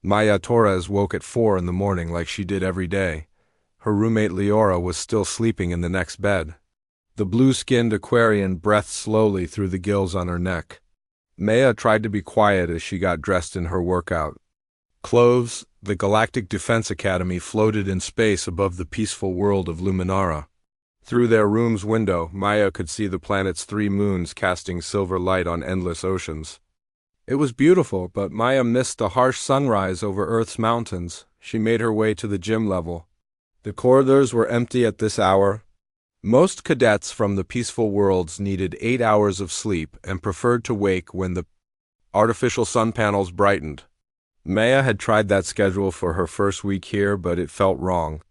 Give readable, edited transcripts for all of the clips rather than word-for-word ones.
Maya Torres woke at 4 in the morning like she did every day. Her roommate Leora was still sleeping in the next bed. The blue-skinned Aquarian breathed slowly through the gills on her neck. Maya tried to be quiet as she got dressed in her workout clothes. The Galactic Defense Academy floated in space above the peaceful world of Luminara. Through their room's window, Maya could see the planet's 3 moons casting silver light on endless oceans. It was beautiful, but Maya missed the harsh sunrise over Earth's mountains. She made her way to the gym level. The corridors were empty at this hour. Most cadets from the peaceful worlds needed 8 hours of sleep and preferred to wake when the artificial sun panels brightened. Maya had tried that schedule for her first week here, but it felt wrong.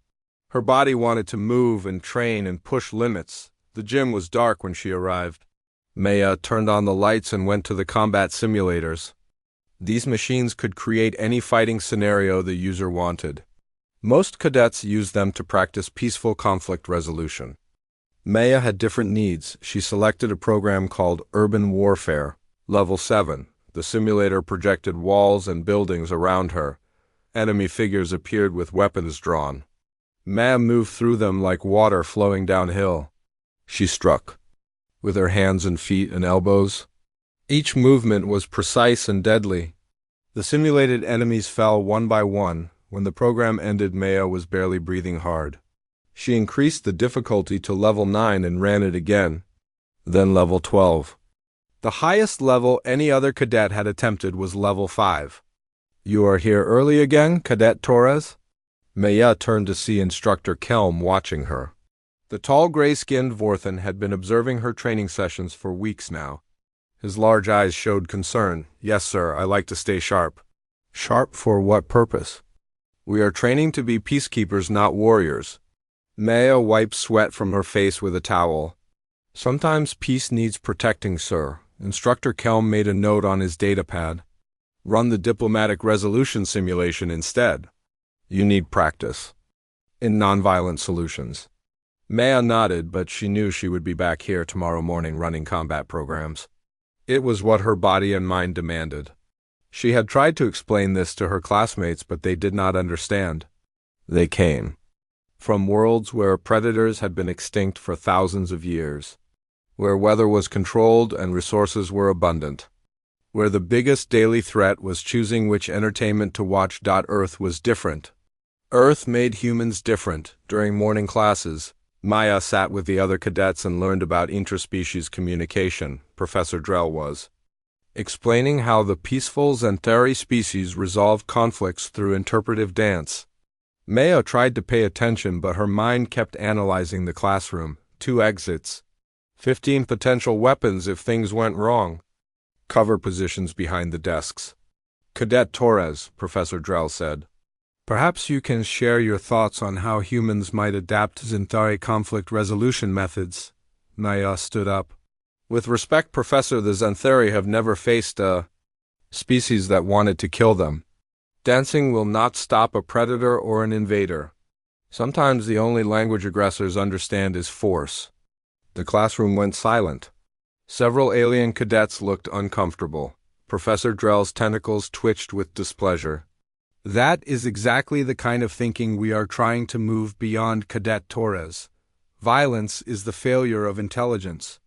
Her body wanted to move and train and push limits. The gym was dark when she arrived. Maya turned on the lights and went to the combat simulators. These machines could create any fighting scenario the user wanted. Most cadets used them to practice peaceful conflict resolution. Maya had different needs. She selected a program called Urban Warfare, Level 7. The simulator projected walls and buildings around her. Enemy figures appeared with weapons drawn. Maya moved through them like water flowing downhill. She struck, with her hands and feet and elbows. Each movement was precise and deadly. The simulated enemies fell one by one. When the program ended, Maya was barely breathing hard. She increased the difficulty to level 9 and ran it again. Then level 12. The highest level any other cadet had attempted was level 5. "You are here early again, Cadet Torres?" Maya turned to see Instructor Kelm watching her. The tall gray-skinned Vorthan had been observing her training sessions for weeks now. His large eyes showed concern. "Yes, sir, I like to stay sharp." "Sharp for what purpose?" "We are training to be peacekeepers, not warriors." Maya wiped sweat from her face with a towel. "Sometimes peace needs protecting, sir." Instructor Kelm made a note on his datapad. "Run the diplomatic resolution simulation instead. You need practice in nonviolent solutions." Maya nodded, but she knew she would be back here tomorrow morning running combat programs. It was what her body and mind demanded. She had tried to explain this to her classmates, but they did not understand. They came from worlds where predators had been extinct for thousands of years, where weather was controlled and resources were abundant, where the biggest daily threat was choosing which entertainment to watch. Earth was different. Earth made humans different. During morning classes, Maya sat with the other cadets and learned about interspecies communication. Professor Drell was explaining how the peaceful Xanthari species resolved conflicts through interpretive dance. Maya tried to pay attention, but her mind kept analyzing the classroom. 2 exits. 15 potential weapons if things went wrong. Cover positions behind the desks. "Cadet Torres," Professor Drell said, "perhaps you can share your thoughts on how humans might adapt to Xanthari conflict resolution methods." Maya stood up. "With respect, Professor, the Xanthari have never faced a species that wanted to kill them. Dancing will not stop a predator or an invader. Sometimes the only language aggressors understand is force." The classroom went silent. Several alien cadets looked uncomfortable. Professor Drell's tentacles twitched with displeasure. "That is exactly the kind of thinking we are trying to move beyond, Cadet Torres. Violence is the failure of intelligence."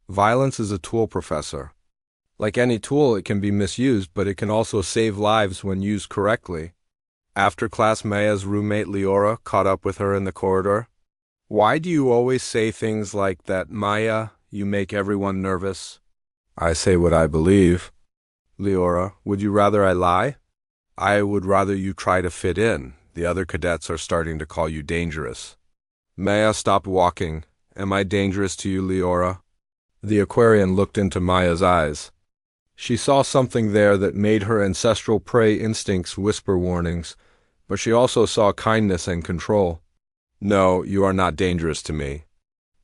"Violence is a tool, Professor. Like any tool, it can be misused, but it can also save lives when used correctly." After class, Maya's roommate Leora caught up with her in the corridor. "Why do you always say things like that, Maya? You make everyone nervous." "I say what I believe." "Leora, would you rather I lie?" "I would rather you try to fit in. The other cadets are starting to call you dangerous." Maya stopped walking. "Am I dangerous to you, Leora?" The Aquarian looked into Maya's eyes. She saw something there that made her ancestral prey instincts whisper warnings, but she also saw kindness and control. "No, you are not dangerous to me."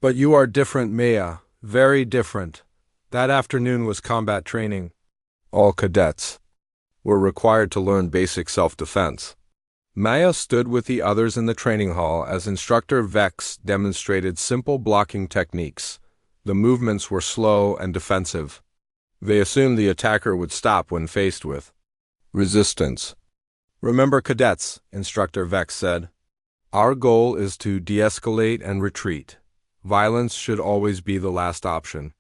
"But you are different, Maya. Very different." That afternoon was combat training. All cadets were required to learn basic self-defense. Maya stood with the others in the training hall as Instructor Vex demonstrated simple blocking techniques. The movements were slow and defensive. They assumed the attacker would stop when faced with resistance. Remember, cadets, Instructor Vex said. Our goal is to de-escalate and retreat. Violence should always be the last option.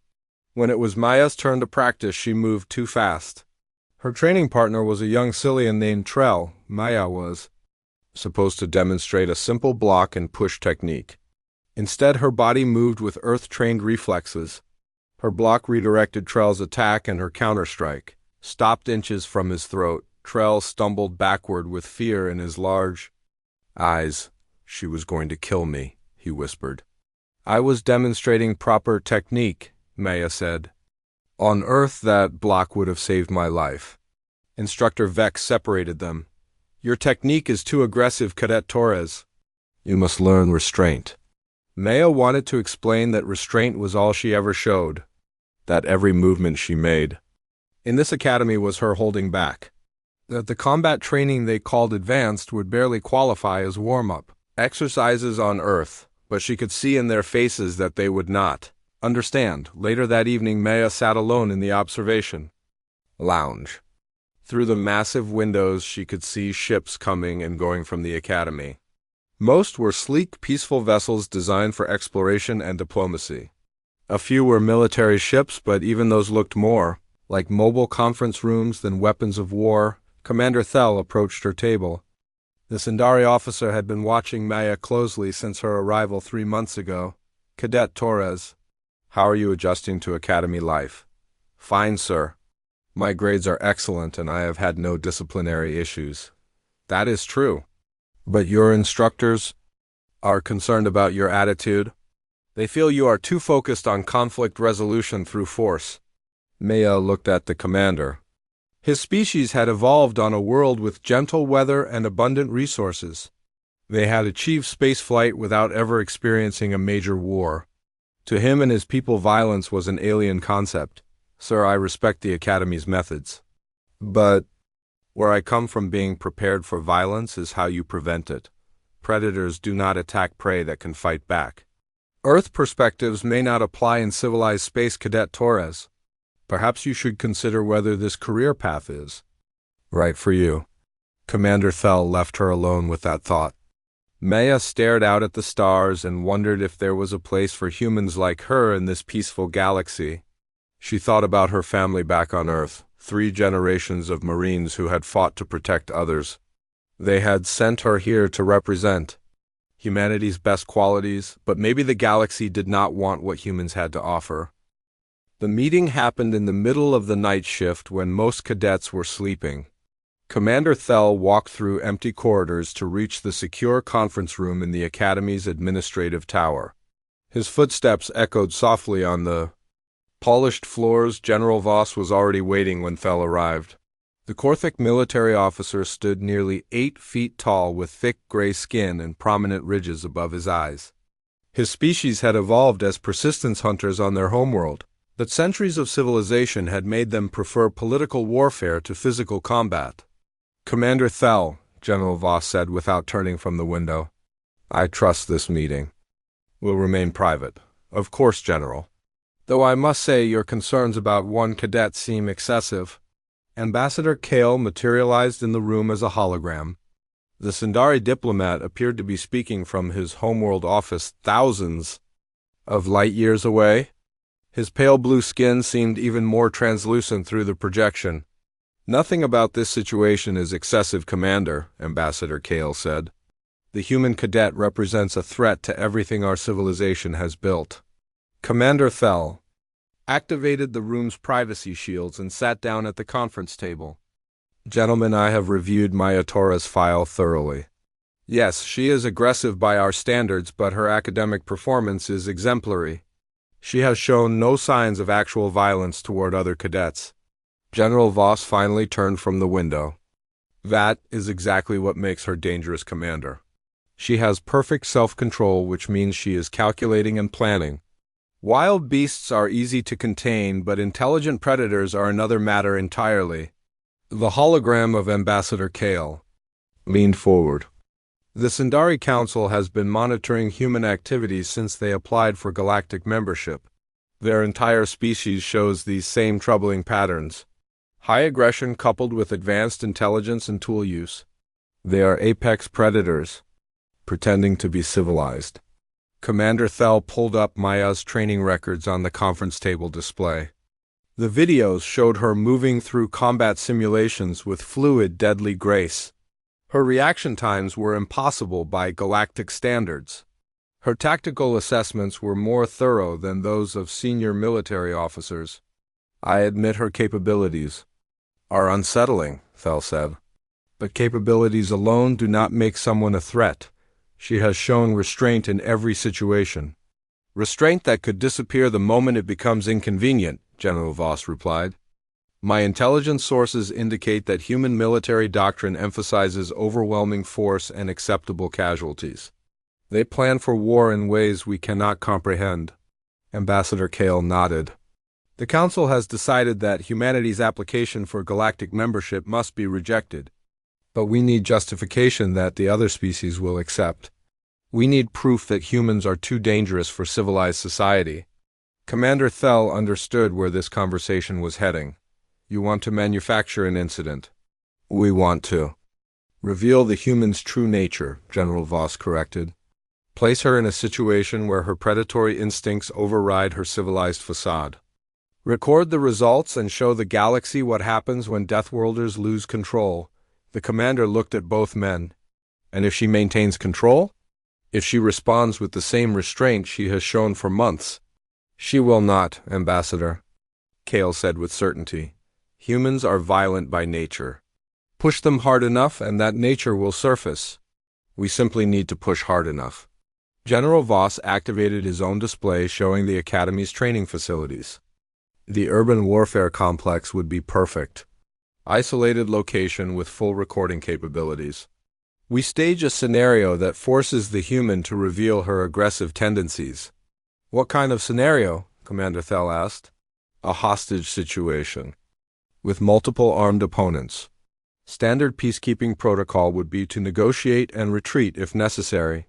When it was Maya's turn to practice, she moved too fast. Her training partner was a young Cillian named Trell. Maya was supposed to demonstrate a simple block and push technique. Instead, her body moved with Earth-trained reflexes. Her block redirected Trell's attack, and her counterstrike stopped inches from his throat. Trell stumbled backward with fear in his large eyes. She was going to kill me, he whispered. I was demonstrating proper technique, Maya said. On Earth, that block would have saved my life. Instructor Vex separated them. Your technique is too aggressive, Cadet Torres. You must learn restraint. Maya wanted to explain that restraint was all she ever showed, that every movement she made in this academy was her holding back, that the combat training they called advanced would barely qualify as warm-up exercises on Earth, but she could see in their faces that they would not understand. Later that evening, Maya sat alone in the observation lounge. Through the massive windows, she could see ships coming and going from the academy. Most were sleek, peaceful vessels designed for exploration and diplomacy. A few were military ships, but even those looked more like mobile conference rooms than weapons of war. Commander Thel approached her table. The Sindari officer had been watching Maya closely since her arrival 3 months ago. Cadet Torres, how are you adjusting to academy life? Fine, sir. My grades are excellent and I have had no disciplinary issues. That is true. But your instructors are concerned about your attitude. They feel you are too focused on conflict resolution through force. Maya looked at the commander. His species had evolved on a world with gentle weather and abundant resources. They had achieved spaceflight without ever experiencing a major war. To him and his people, violence was an alien concept. Sir, I respect the Academy's methods. But where I come from, being prepared for violence is how you prevent it. Predators do not attack prey that can fight back. Earth perspectives may not apply in civilized space, Cadet Torres. Perhaps you should consider whether this career path is right for you. Commander Thel left her alone with that thought. Maya stared out at the stars and wondered if there was a place for humans like her in this peaceful galaxy. She thought about her family back on Earth, 3 generations of Marines who had fought to protect others. They had sent her here to represent humanity's best qualities, but maybe the galaxy did not want what humans had to offer. The meeting happened in the middle of the night shift when most cadets were sleeping. Commander Thel walked through empty corridors to reach the secure conference room in the Academy's administrative tower. His footsteps echoed softly on the polished floors. General Voss was already waiting when Thel arrived. The Korthic military officer stood nearly 8 feet tall with thick gray skin and prominent ridges above his eyes. His species had evolved as persistence hunters on their homeworld, but centuries of civilization had made them prefer political warfare to physical combat. Commander Thel, General Voss said without turning from the window, I trust this meeting will remain private. Of course, General. Though I must say your concerns about one cadet seem excessive. Ambassador Kale materialized in the room as a hologram. The Sindari diplomat appeared to be speaking from his homeworld office thousands of light years away. His pale blue skin seemed even more translucent through the projection. Nothing about this situation is excessive, Commander, Ambassador Kale said. The human cadet represents a threat to everything our civilization has built. Commander Thel activated the room's privacy shields and sat down at the conference table. Gentlemen, I have reviewed Maya Torres' file thoroughly. Yes, she is aggressive by our standards, but her academic performance is exemplary. She has shown no signs of actual violence toward other cadets. General Voss finally turned from the window. That is exactly what makes her dangerous, Commander. She has perfect self-control, which means she is calculating and planning. Wild beasts are easy to contain, but intelligent predators are another matter entirely. The hologram of Ambassador Kale leaned forward. The Sindari Council has been monitoring human activities since they applied for galactic membership. Their entire species shows these same troubling patterns. High aggression coupled with advanced intelligence and tool use. They are apex predators, pretending to be civilized. Commander Thel pulled up Maya's training records on the conference table display. The videos showed her moving through combat simulations with fluid, deadly grace. Her reaction times were impossible by galactic standards. Her tactical assessments were more thorough than those of senior military officers. I admit her capabilities are unsettling, Thel said. But capabilities alone do not make someone a threat. She has shown restraint in every situation. Restraint that could disappear the moment it becomes inconvenient, General Voss replied. My intelligence sources indicate that human military doctrine emphasizes overwhelming force and acceptable casualties. They plan for war in ways we cannot comprehend. Ambassador Kale nodded. The Council has decided that humanity's application for galactic membership must be rejected. But we need justification that the other species will accept. We need proof that humans are too dangerous for civilized society. Commander Thel understood where this conversation was heading. You want to manufacture an incident. We want to reveal the human's true nature, General Voss corrected. Place her in a situation where her predatory instincts override her civilized facade. Record the results and show the galaxy what happens when Deathworlders lose control. The commander looked at both men. And if she maintains control? If she responds with the same restraint she has shown for months? She will not, Ambassador, Kale said with certainty. Humans are violent by nature. Push them hard enough and that nature will surface. We simply need to push hard enough. General Voss activated his own display showing the Academy's training facilities. The urban warfare complex would be perfect. Isolated location with full recording capabilities. We stage a scenario that forces the human to reveal her aggressive tendencies. What kind of scenario? Commander Thel asked. A hostage situation. With multiple armed opponents. Standard peacekeeping protocol would be to negotiate and retreat if necessary.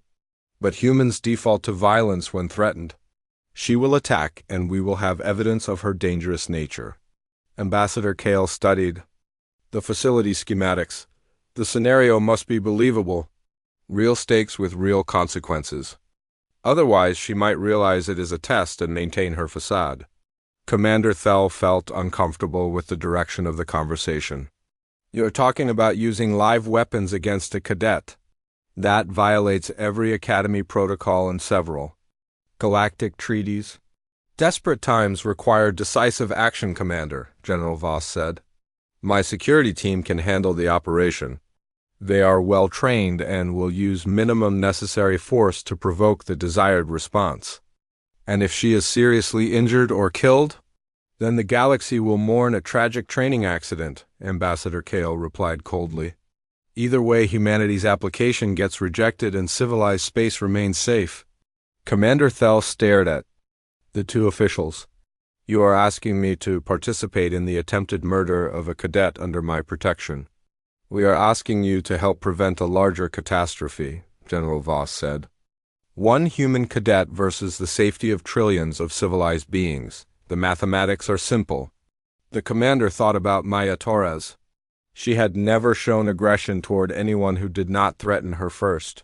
But humans default to violence when threatened. She will attack and we will have evidence of her dangerous nature. Ambassador Kale studied the facility schematics. The scenario must be believable. Real stakes with real consequences. Otherwise, she might realize it is a test and maintain her facade. Commander Thel felt uncomfortable with the direction of the conversation. You're talking about using live weapons against a cadet. That violates every Academy protocol and several galactic treaties. Desperate times require decisive action, Commander, General Voss said. My security team can handle the operation. They are well trained and will use minimum necessary force to provoke the desired response. And if she is seriously injured or killed, then the galaxy will mourn a tragic training accident, Ambassador Kale replied coldly. Either way, humanity's application gets rejected and civilized space remains safe. Commander Thel stared at the two officials. You are asking me to participate in the attempted murder of a cadet under my protection. We are asking you to help prevent a larger catastrophe, General Voss said. One human cadet versus the safety of trillions of civilized beings. The mathematics are simple. The commander thought about Maya Torres. She had never shown aggression toward anyone who did not threaten her first.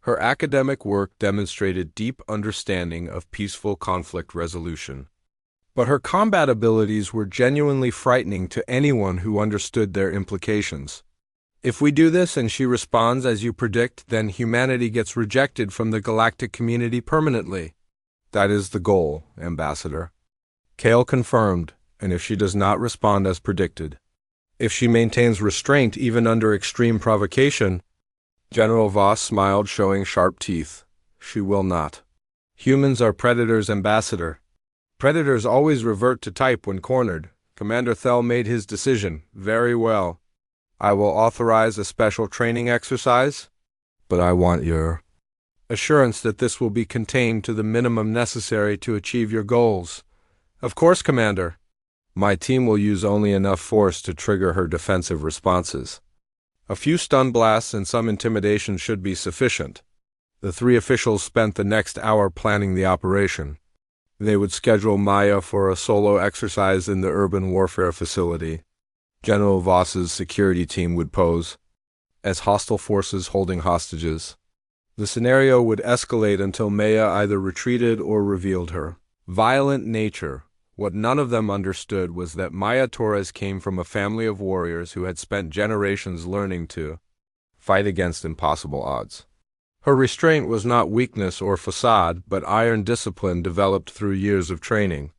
Her academic work demonstrated deep understanding of peaceful conflict resolution. But her combat abilities were genuinely frightening to anyone who understood their implications. If we do this and she responds as you predict, then humanity gets rejected from the galactic community permanently. That is the goal, Ambassador. Kale confirmed, and if she does not respond as predicted, if she maintains restraint even under extreme provocation, General Voss smiled, showing sharp teeth. She will not. Humans are predators, Ambassador. Predators always revert to type when cornered. Commander Thel made his decision. Very well. I will authorize a special training exercise, but I want your assurance that this will be contained to the minimum necessary to achieve your goals. Of course, Commander. My team will use only enough force to trigger her defensive responses. A few stun blasts and some intimidation should be sufficient. The three officials spent the next hour planning the operation. They would schedule Maya for a solo exercise in the urban warfare facility. General Voss's security team would pose. as hostile forces holding hostages. The scenario would escalate until Maya either retreated or revealed her violent nature. What none of them understood was that Maya Torres came from a family of warriors who had spent generations learning to fight against impossible odds. Her restraint was not weakness or facade, but iron discipline developed through years of training.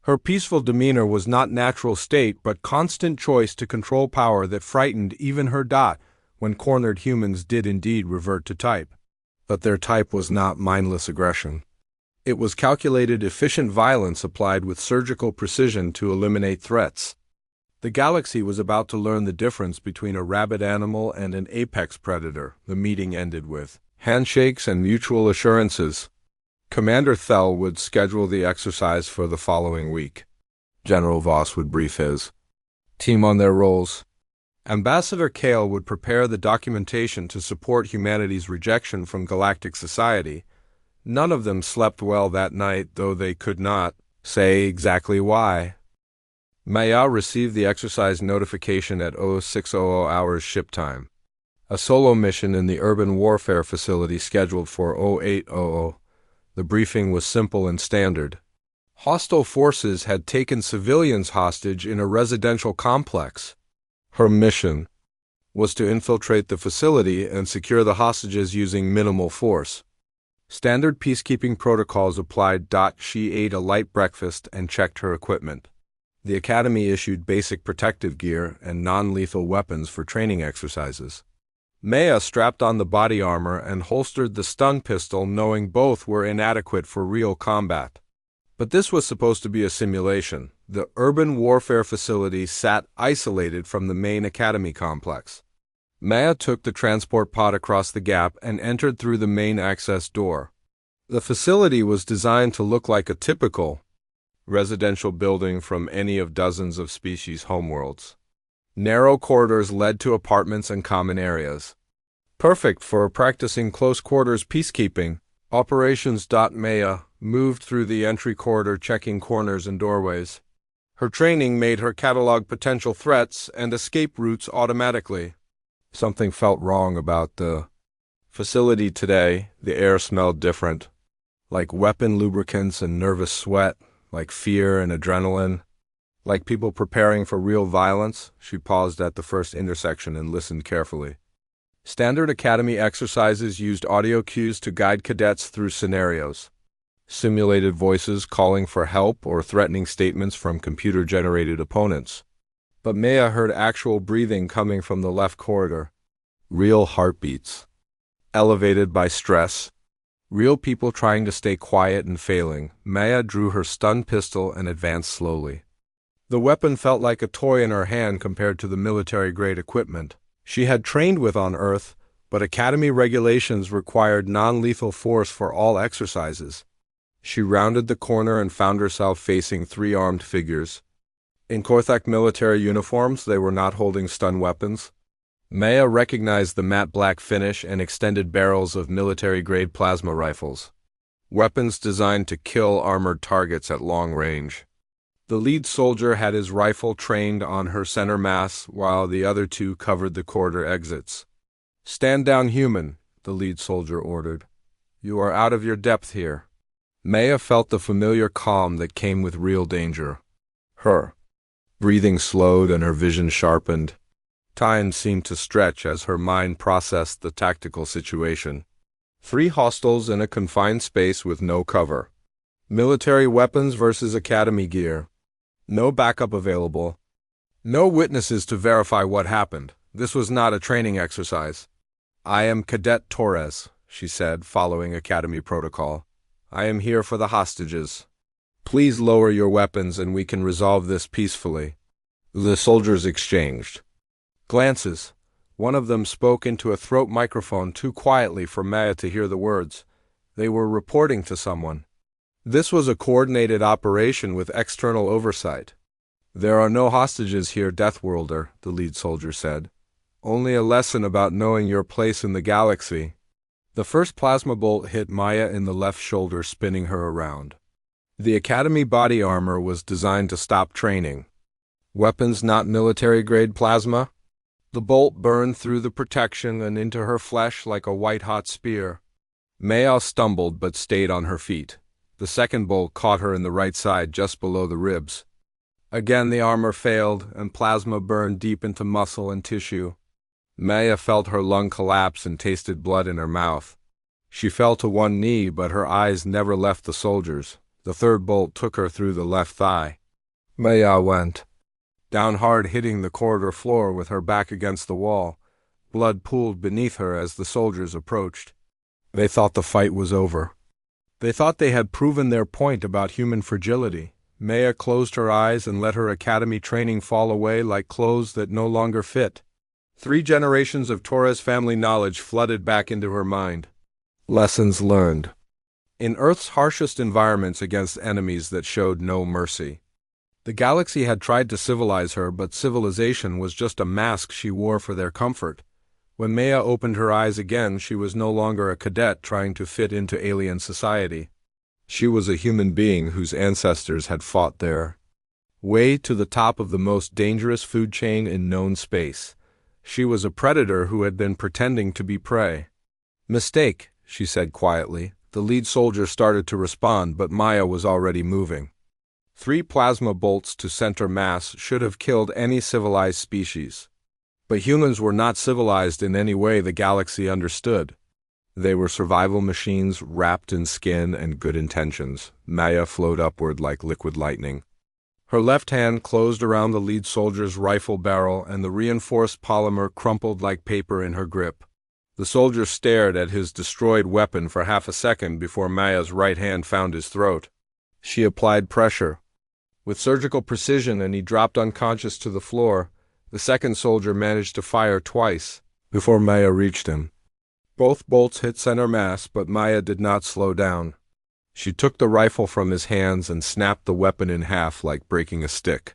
Her peaceful demeanor was not natural state, but constant choice to control power that frightened even her dot when cornered humans did indeed revert to type. But their type was not mindless aggression. It was calculated, efficient violence applied with surgical precision to eliminate threats. The galaxy was about to learn the difference between a rabid animal and an apex predator. The meeting ended with handshakes and mutual assurances. Commander Thel would schedule the exercise for the following week. General Voss would brief his team on their roles. Ambassador Kale would prepare the documentation to support humanity's rejection from galactic society. None of them slept well that night, though they could not say exactly why. Maya received the exercise notification at 0600 hours ship time. A solo mission in the urban warfare facility scheduled for 0800. The briefing was simple and standard. Hostile forces had taken civilians hostage in a residential complex. Her mission was to infiltrate the facility and secure the hostages using minimal force. Standard peacekeeping protocols applied. She ate a light breakfast and checked her equipment. The Academy issued basic protective gear and non-lethal weapons for training exercises. Maya strapped on the body armor and holstered the stun pistol, knowing both were inadequate for real combat. But this was supposed to be a simulation. The urban warfare facility sat isolated from the main Academy complex. Maya took the transport pod across the gap and entered through the main access door. The facility was designed to look like a typical residential building from any of dozens of species' homeworlds. Narrow corridors led to apartments and common areas. Perfect for practicing close-quarters peacekeeping. Operations. Maya moved through the entry corridor, checking corners and doorways. Her training made her catalog potential threats and escape routes automatically. Something felt wrong about the facility today. The air smelled different, like weapon lubricants and nervous sweat, like fear and adrenaline. Like people preparing for real violence. She paused at the first intersection and listened carefully. Standard Academy exercises used audio cues to guide cadets through scenarios. Simulated voices calling for help or threatening statements from computer-generated opponents. But Maya heard actual breathing coming from the left corridor. Real heartbeats. Elevated by stress. Real people trying to stay quiet and failing. Maya drew her stun pistol and advanced slowly. The weapon felt like a toy in her hand compared to the military-grade equipment she had trained with on Earth, but Academy regulations required non-lethal force for all exercises. She rounded the corner and found herself facing three armed figures. In Korthak military uniforms, they were not holding stun weapons. Maya recognized the matte black finish and extended barrels of military-grade plasma rifles. Weapons designed to kill armored targets at long range. The lead soldier had his rifle trained on her center mass, while the other two covered the corridor exits. "Stand down, human," the lead soldier ordered. "You are out of your depth here." Maya felt the familiar calm that came with real danger. Her breathing slowed and her vision sharpened. Time seemed to stretch as her mind processed the tactical situation. 3 hostiles in a confined space with no cover. Military weapons versus Academy gear. No backup available. No witnesses to verify what happened. This was not a training exercise. "I am Cadet Torres," she said, following Academy protocol. "I am here for the hostages. Please lower your weapons and we can resolve this peacefully." The soldiers exchanged glances. One of them spoke into a throat microphone too quietly for Maya to hear the words. They were reporting to someone. This was a coordinated operation with external oversight. "There are no hostages here, Deathworlder," the lead soldier said. "Only a lesson about knowing your place in the galaxy." The first plasma bolt hit Maya in the left shoulder, spinning her around. The Academy body armor was designed to stop training. "Weapons not military-grade plasma?" The bolt burned through the protection and into her flesh like a white-hot spear. Maya stumbled but stayed on her feet. The second bolt caught her in the right side just below the ribs. Again the armor failed, and plasma burned deep into muscle and tissue. Maya felt her lung collapse and tasted blood in her mouth. She fell to one knee, but her eyes never left the soldiers. The third bolt took her through the left thigh. Maya went down hard, hitting the corridor floor with her back against the wall. Blood pooled beneath her as the soldiers approached. They thought the fight was over. They thought they had proven their point about human fragility. Maya closed her eyes and let her academy training fall away like clothes that no longer fit. 3 generations of Torres family knowledge flooded back into her mind. Lessons learned. In Earth's harshest environments against enemies that showed no mercy. The galaxy had tried to civilize her, but civilization was just a mask she wore for their comfort. When Maya opened her eyes again, she was no longer a cadet trying to fit into alien society. She was a human being whose ancestors had fought there. Way to the top of the most dangerous food chain in known space. She was a predator who had been pretending to be prey. "Mistake," she said quietly. The lead soldier started to respond, but Maya was already moving. 3 plasma bolts to center mass should have killed any civilized species. But humans were not civilized in any way the galaxy understood. They were survival machines wrapped in skin and good intentions. Maya flowed upward like liquid lightning. Her left hand closed around the lead soldier's rifle barrel, and the reinforced polymer crumpled like paper in her grip. The soldier stared at his destroyed weapon for half a second before Maya's right hand found his throat. She applied pressure with surgical precision, and he dropped unconscious to the floor. The second soldier managed to fire twice before Maya reached him. Both bolts hit center mass, but Maya did not slow down. She took the rifle from his hands and snapped the weapon in half like breaking a stick.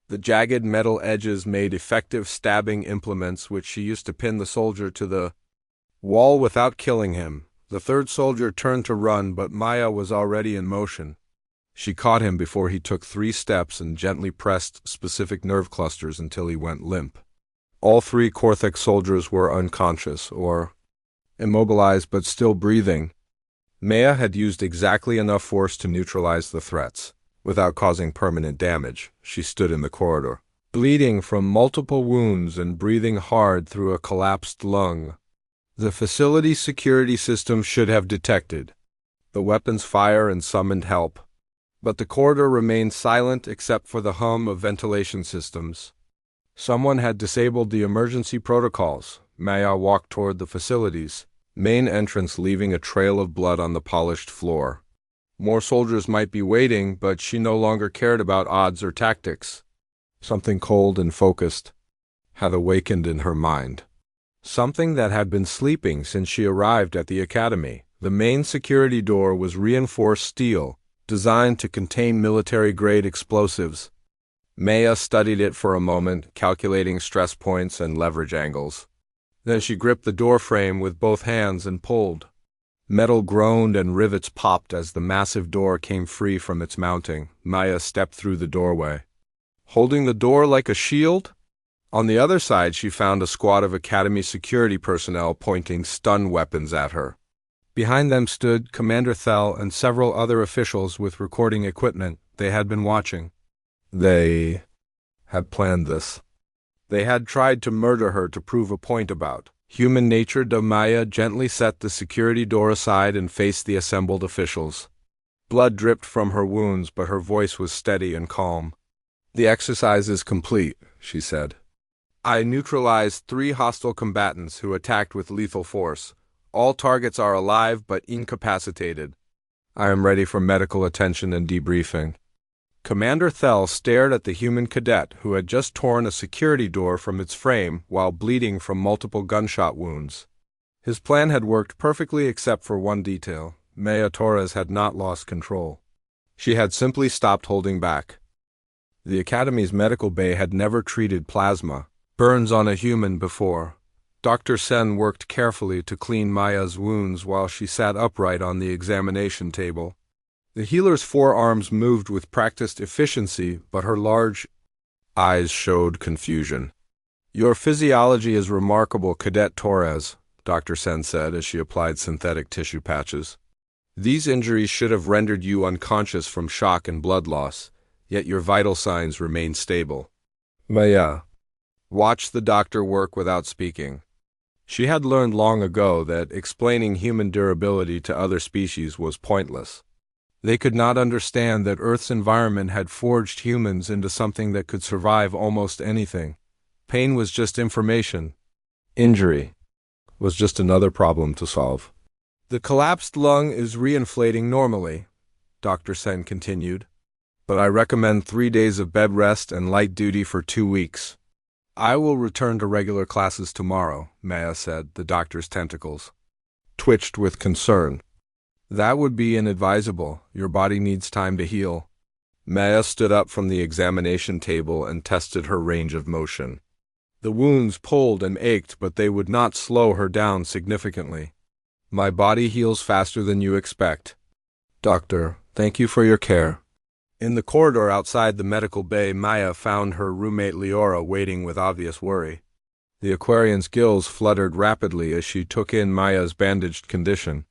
The jagged metal edges made effective stabbing implements, which she used to pin the soldier to the wall without killing him. The third soldier turned to run, but Maya was already in motion. She caught him before he took 3 steps and gently pressed specific nerve clusters until he went limp. All 3 Korthek soldiers were unconscious, or immobilized but still breathing. Maya had used exactly enough force to neutralize the threats. Without causing permanent damage, she stood in the corridor, bleeding from multiple wounds and breathing hard through a collapsed lung. The facility's security system should have detected the weapon's fire and summoned help. But the corridor remained silent except for the hum of ventilation systems. Someone had disabled the emergency protocols. Maya walked toward the facility's main entrance, leaving a trail of blood on the polished floor. More soldiers might be waiting, but she no longer cared about odds or tactics. Something cold and focused had awakened in her mind. Something that had been sleeping since she arrived at the academy. The main security door was reinforced steel, designed to contain military-grade explosives. Maya studied it for a moment, calculating stress points and leverage angles. Then she gripped the door frame with both hands and pulled. Metal groaned and rivets popped as the massive door came free from its mounting. Maya stepped through the doorway, holding the door like a shield. On the other side, she found a squad of Academy security personnel pointing stun weapons at her. Behind them stood Commander Thel and several other officials with recording equipment. They had been watching. They had planned this. They had tried to murder her to prove a point about human nature. Maya gently set the security door aside and faced the assembled officials. Blood dripped from her wounds, but her voice was steady and calm. "The exercise is complete," she said. "I neutralized 3 hostile combatants who attacked with lethal force. All targets are alive but incapacitated. I am ready for medical attention and debriefing." Commander Thel stared at the human cadet who had just torn a security door from its frame while bleeding from multiple gunshot wounds. His plan had worked perfectly except for one detail. Maya Torres had not lost control. She had simply stopped holding back. The Academy's medical bay had never treated plasma burns on a human before. Dr. Sen worked carefully to clean Maya's wounds while she sat upright on the examination table. The healer's forearms moved with practiced efficiency, but her large eyes showed confusion. Your physiology is remarkable, Cadet Torres, Dr. Sen said as she applied synthetic tissue patches. These injuries should have rendered you unconscious from shock and blood loss, yet your vital signs remain stable. Maya watched the doctor work without speaking. She had learned long ago that explaining human durability to other species was pointless. They could not understand that Earth's environment had forged humans into something that could survive almost anything. Pain was just information. Injury was just another problem to solve. The collapsed lung is reinflating normally, Dr. Sen continued, but I recommend 3 days of bed rest and light duty for 2 weeks. I will return to regular classes tomorrow, Maya said, the doctor's tentacles twitched with concern. That would be inadvisable. Your body needs time to heal. Maya stood up from the examination table and tested her range of motion. The wounds pulled and ached, but they would not slow her down significantly. My body heals faster than you expect. Doctor, thank you for your care. In the corridor outside the medical bay, Maya found her roommate Leora waiting with obvious worry. The Aquarian's gills fluttered rapidly as she took in Maya's bandaged condition.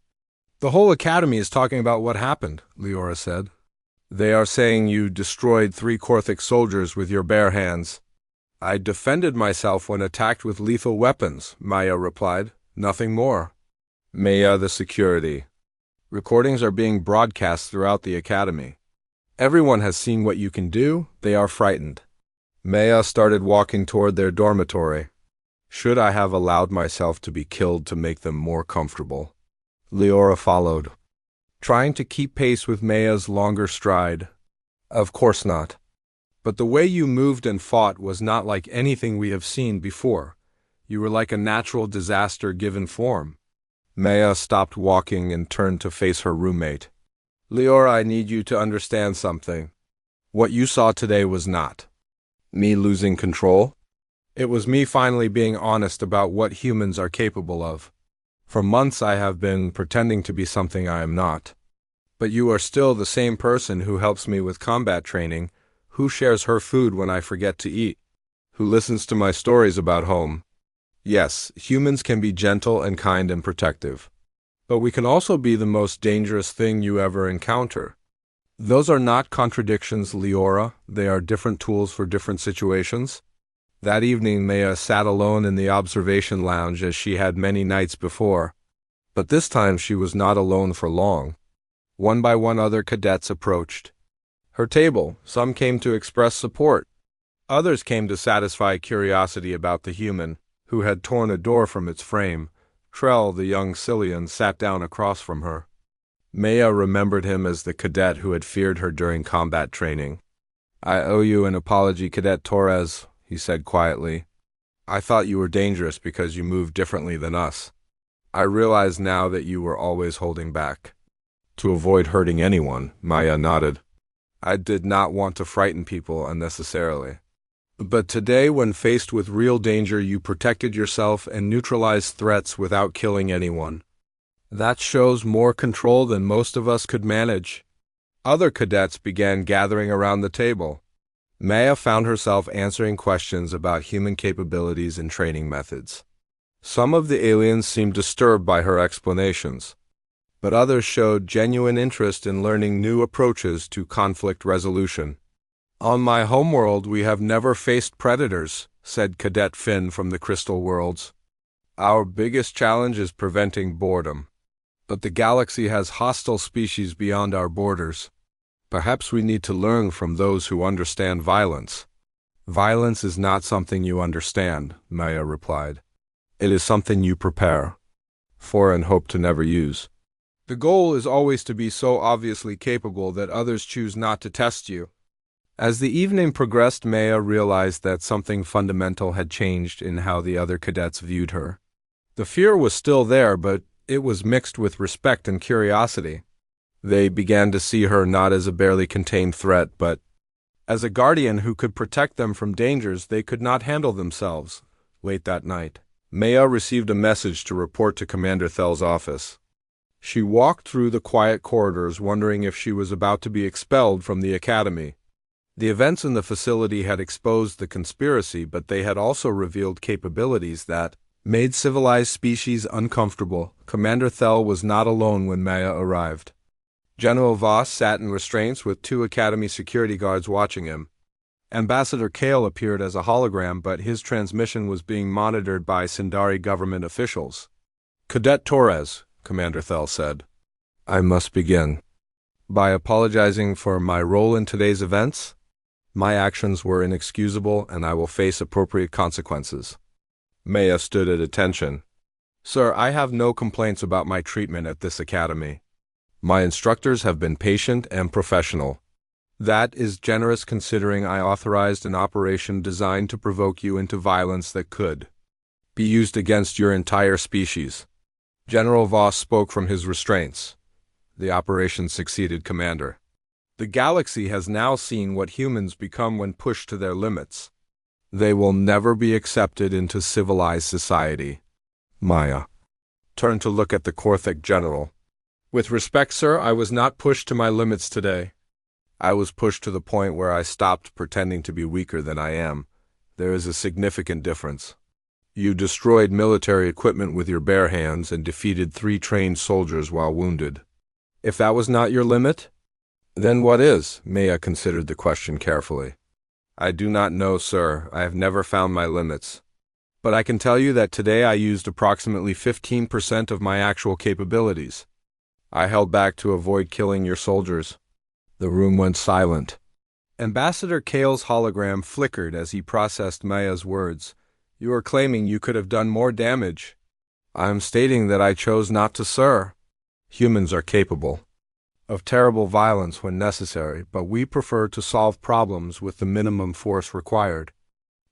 The whole academy is talking about what happened, Leora said. They are saying you destroyed 3 Korthic soldiers with your bare hands. I defended myself when attacked with lethal weapons, Maya replied. Nothing more. Maya, the security. Recordings are being broadcast throughout the academy. Everyone has seen what you can do. They are frightened. Maya started walking toward their dormitory. Should I have allowed myself to be killed to make them more comfortable? Leora followed, trying to keep pace with Maya's longer stride. Of course not. But the way you moved and fought was not like anything we have seen before. You were like a natural disaster given form. Maya stopped walking and turned to face her roommate. Leora, I need you to understand something. What you saw today was not me losing control. It was me finally being honest about what humans are capable of. For months I have been pretending to be something I am not. But you are still the same person who helps me with combat training, who shares her food when I forget to eat, who listens to my stories about home. Yes, humans can be gentle and kind and protective. But we can also be the most dangerous thing you ever encounter. Those are not contradictions, Leora. They are different tools for different situations. That evening, Maya sat alone in the observation lounge as she had many nights before. But this time she was not alone for long. One by one other cadets approached her table. Some came to express support. Others came to satisfy curiosity about the human, who had torn a door from its frame. Trell, the young Cillian, sat down across from her. Maya remembered him as the cadet who had feared her during combat training. I owe you an apology, Cadet Torres, he said quietly. I thought you were dangerous because you moved differently than us. I realize now that you were always holding back. To avoid hurting anyone, Maya nodded. I did not want to frighten people unnecessarily. But today, when faced with real danger, you protected yourself and neutralized threats without killing anyone. That shows more control than most of us could manage. Other cadets began gathering around the table. Maya found herself answering questions about human capabilities and training methods. Some of the aliens seemed disturbed by her explanations, but others showed genuine interest in learning new approaches to conflict resolution. On my homeworld, we have never faced predators, said Cadet Finn from the Crystal Worlds. Our biggest challenge is preventing boredom. But the galaxy has hostile species beyond our borders. Perhaps we need to learn from those who understand violence. Violence is not something you understand, Maya replied. It is something you prepare for and hope to never use. The goal is always to be so obviously capable that others choose not to test you. As the evening progressed, Maya realized that something fundamental had changed in how the other cadets viewed her. The fear was still there, but it was mixed with respect and curiosity. They began to see her not as a barely contained threat, but as a guardian who could protect them from dangers they could not handle themselves. Late that night, Maya received a message to report to Commander Thell's office. She walked through the quiet corridors, wondering if she was about to be expelled from the academy. The events in the facility had exposed the conspiracy, but they had also revealed capabilities that made civilized species uncomfortable. Commander Thel was not alone when Maya arrived. General Voss sat in restraints with 2 Academy security guards watching him. Ambassador Kale appeared as a hologram, but his transmission was being monitored by Sindari government officials. Cadet Torres, Commander Thel said, I must begin by apologizing for my role in today's events. My actions were inexcusable, and I will face appropriate consequences. Maya stood at attention. Sir, I have no complaints about my treatment at this academy. My instructors have been patient and professional. That is generous considering I authorized an operation designed to provoke you into violence that could be used against your entire species. General Voss spoke from his restraints. The operation succeeded, Commander. The galaxy has now seen what humans become when pushed to their limits. They will never be accepted into civilized society. Maya turned to look at the Korthik general. With respect, sir, I was not pushed to my limits today. I was pushed to the point where I stopped pretending to be weaker than I am. There is a significant difference. You destroyed military equipment with your bare hands and defeated 3 trained soldiers while wounded. If that was not your limit, then what is? Maya considered the question carefully. I do not know, sir. I have never found my limits. But I can tell you that today I used approximately 15% of my actual capabilities. I held back to avoid killing your soldiers. The room went silent. Ambassador Kale's hologram flickered as he processed Maya's words. You are claiming you could have done more damage. I am stating that I chose not to, sir. Humans are capable of terrible violence when necessary, but we prefer to solve problems with the minimum force required.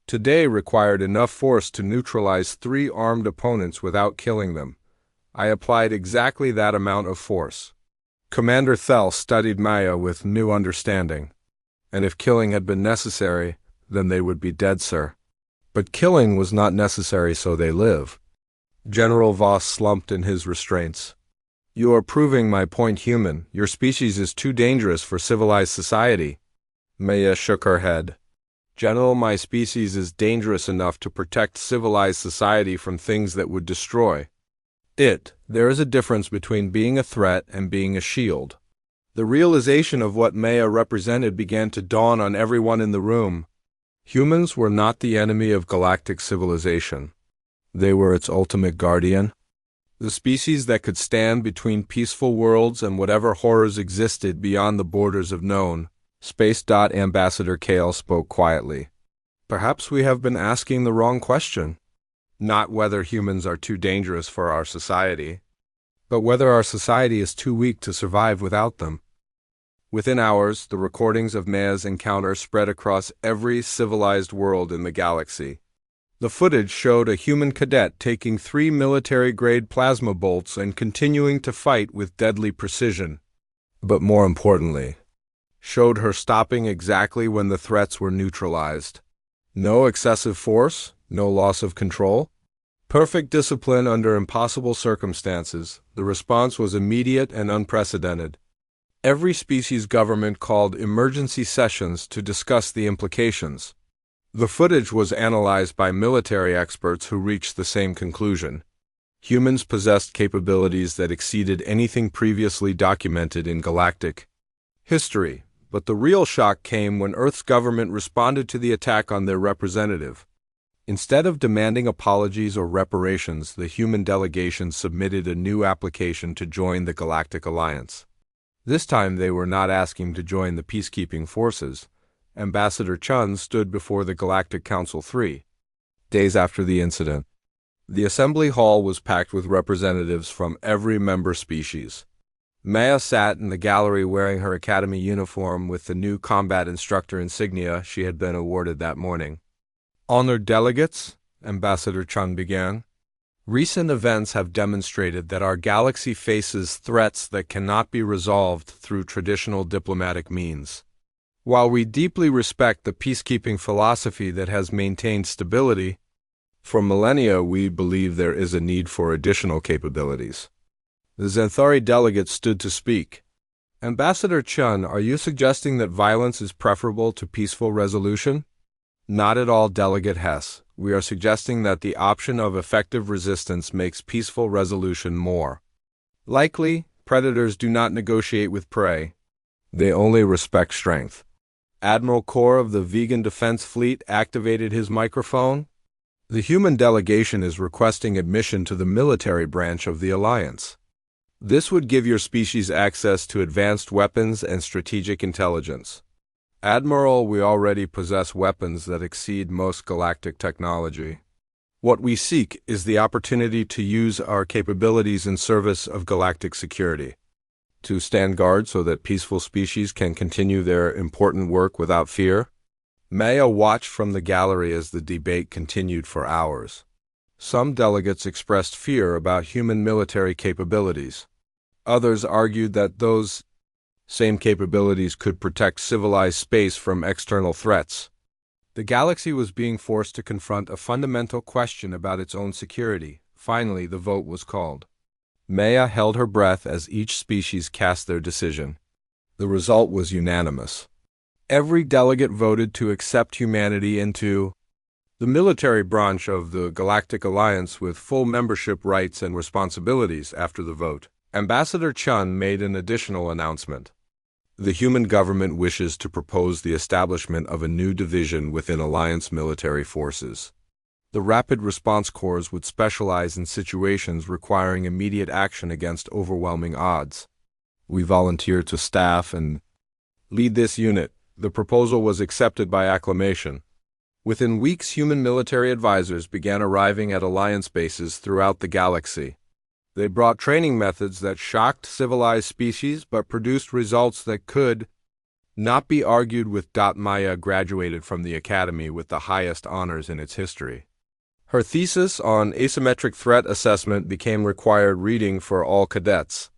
Today required enough force to neutralize 3 armed opponents without killing them. I applied exactly that amount of force. Commander Thel studied Maya with new understanding. And if killing had been necessary, then they would be dead, sir. But killing was not necessary, so they live. General Voss slumped in his restraints. You are proving my point, human. Your species is too dangerous for civilized society. Maya shook her head. General, my species is dangerous enough to protect civilized society from things that would destroy it. There is a difference between being a threat and being a shield. The realization of what Maya represented began to dawn on everyone in the room. Humans were not the enemy of galactic civilization. They were its ultimate guardian. The species that could stand between peaceful worlds and whatever horrors existed beyond the borders of known. Space. Ambassador Kale spoke quietly. Perhaps we have been asking the wrong question. Not whether humans are too dangerous for our society, but whether our society is too weak to survive without them. Within hours, the recordings of Maya's encounter spread across every civilized world in the galaxy. The footage showed a human cadet taking 3 military-grade plasma bolts and continuing to fight with deadly precision. But more importantly, showed her stopping exactly when the threats were neutralized. No excessive force, no loss of control. Perfect discipline under impossible circumstances. The response was immediate and unprecedented. Every species government called emergency sessions to discuss the implications. The footage was analyzed by military experts who reached the same conclusion. Humans possessed capabilities that exceeded anything previously documented in galactic history, but the real shock came when Earth's government responded to the attack on their representative. Instead of demanding apologies or reparations, the human delegation submitted a new application to join the Galactic Alliance. This time they were not asking to join the peacekeeping forces. Ambassador Chun stood before the Galactic Council 3 days after the incident. The assembly hall was packed with representatives from every member species. Maya sat in the gallery wearing her academy uniform with the new combat instructor insignia she had been awarded that morning. Honored delegates, Ambassador Chun began. Recent events have demonstrated that our galaxy faces threats that cannot be resolved through traditional diplomatic means. While we deeply respect the peacekeeping philosophy that has maintained stability, for millennia we believe there is a need for additional capabilities. The Xanthari delegate stood to speak. Ambassador Chun, are you suggesting that violence is preferable to peaceful resolution? Not at all, Delegate Hess. We are suggesting that the option of effective resistance makes peaceful resolution more likely. Predators do not negotiate with prey. They only respect strength. Admiral Core of the Vegan Defense Fleet activated his microphone. The human delegation is requesting admission to the military branch of the Alliance. This would give your species access to advanced weapons and strategic intelligence. Admiral, we already possess weapons that exceed most galactic technology. What we seek is the opportunity to use our capabilities in service of galactic security, to stand guard so that peaceful species can continue their important work without fear. Maya watched from the gallery as the debate continued for hours. Some delegates expressed fear about human military capabilities. Others argued that those same capabilities could protect civilized space from external threats. The galaxy was being forced to confront a fundamental question about its own security. Finally, the vote was called. Maya held her breath as each species cast their decision. The result was unanimous. Every delegate voted to accept humanity into the military branch of the Galactic Alliance with full membership rights and responsibilities. After the vote, Ambassador Chun made an additional announcement. The human government wishes to propose the establishment of a new division within Alliance military forces. The Rapid Response Corps would specialize in situations requiring immediate action against overwhelming odds. We volunteer to staff and lead this unit. The proposal was accepted by acclamation. Within weeks, human military advisors began arriving at Alliance bases throughout the galaxy. They brought training methods that shocked civilized species but produced results that could not be argued with. Maya graduated from the Academy with the highest honors in its history. Her thesis on asymmetric threat assessment became required reading for all cadets.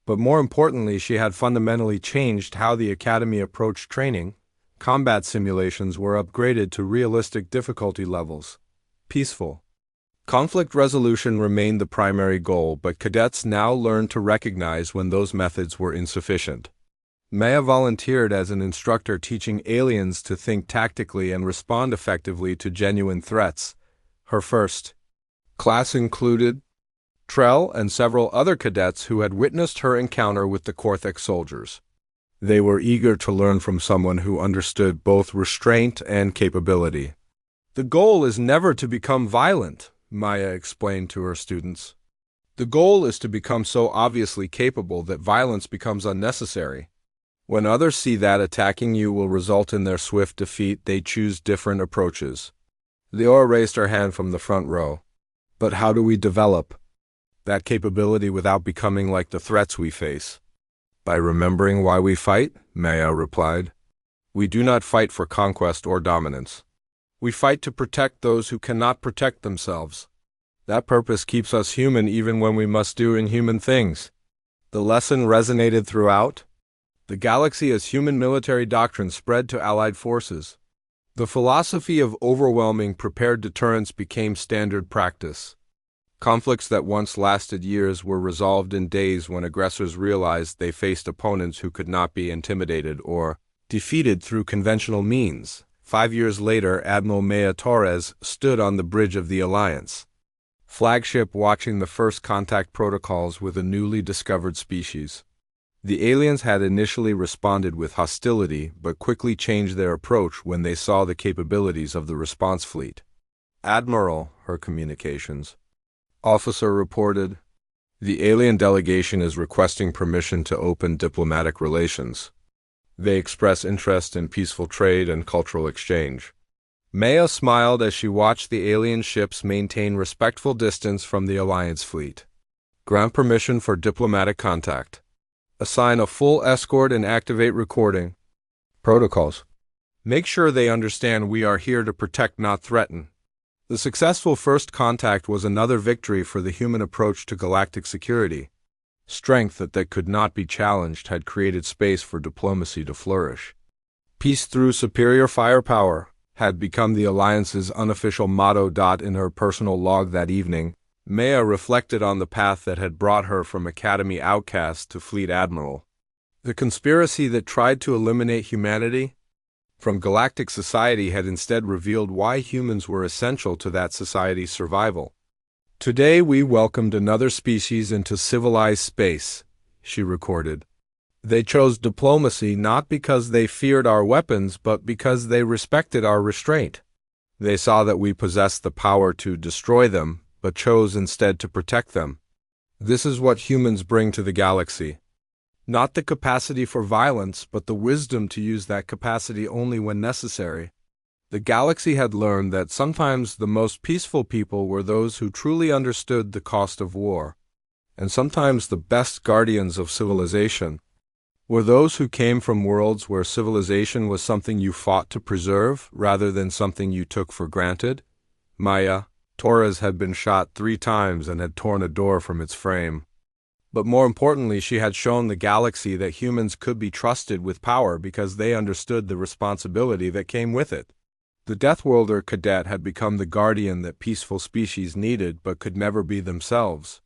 But more importantly, she had fundamentally changed how the Academy approached training. Combat simulations were upgraded to realistic difficulty levels. Peaceful conflict resolution remained the primary goal, but cadets now learned to recognize when those methods were insufficient. Maya volunteered as an instructor, teaching aliens to think tactically and respond effectively to genuine threats. Her first class included Trell and several other cadets who had witnessed her encounter with the Korthek soldiers. They were eager to learn from someone who understood both restraint and capability. The goal is never to become violent, Maya explained to her students. The goal is to become so obviously capable that violence becomes unnecessary. When others see that attacking you will result in their swift defeat, they choose different approaches. Leora raised her hand from the front row. But how do we develop that capability without becoming like the threats we face? By remembering why we fight, Maya replied. We do not fight for conquest or dominance. We fight to protect those who cannot protect themselves. That purpose keeps us human even when we must do inhuman things. The lesson resonated throughout the galaxy as human military doctrine spread to allied forces. The philosophy of overwhelming prepared deterrence became standard practice. Conflicts that once lasted years were resolved in days when aggressors realized they faced opponents who could not be intimidated or defeated through conventional means. 5 years later, Admiral Maya Torres stood on the bridge of the Alliance flagship watching the first contact protocols with a newly discovered species. The aliens had initially responded with hostility but quickly changed their approach when they saw the capabilities of the response fleet. Admiral, her communications officer reported, the alien delegation is requesting permission to open diplomatic relations. They express interest in peaceful trade and cultural exchange. Maya smiled as she watched the alien ships maintain respectful distance from the Alliance fleet. Grant permission for diplomatic contact. Assign a full escort and activate recording protocols. Make sure they understand we are here to protect, not threaten. The successful first contact was another victory for the human approach to galactic security. Strength that could not be challenged had created space for diplomacy to flourish. Peace through superior firepower had become the Alliance's unofficial motto. In her personal log that evening, Maya reflected on the path that had brought her from Academy outcast to Fleet Admiral. The conspiracy that tried to eliminate humanity from galactic society had instead revealed why humans were essential to that society's survival. Today we welcomed another species into civilized space, she recorded. They chose diplomacy not because they feared our weapons, but because they respected our restraint. They saw that we possessed the power to destroy them, but chose instead to protect them. This is what humans bring to the galaxy. Not the capacity for violence, but the wisdom to use that capacity only when necessary. The galaxy had learned that sometimes the most peaceful people were those who truly understood the cost of war, and sometimes the best guardians of civilization were those who came from worlds where civilization was something you fought to preserve rather than something you took for granted. Maya Torres had been shot 3 times and had torn a door from its frame. But more importantly, she had shown the galaxy that humans could be trusted with power because they understood the responsibility that came with it. The Deathworlder Cadet had become the guardian that peaceful species needed but could never be themselves.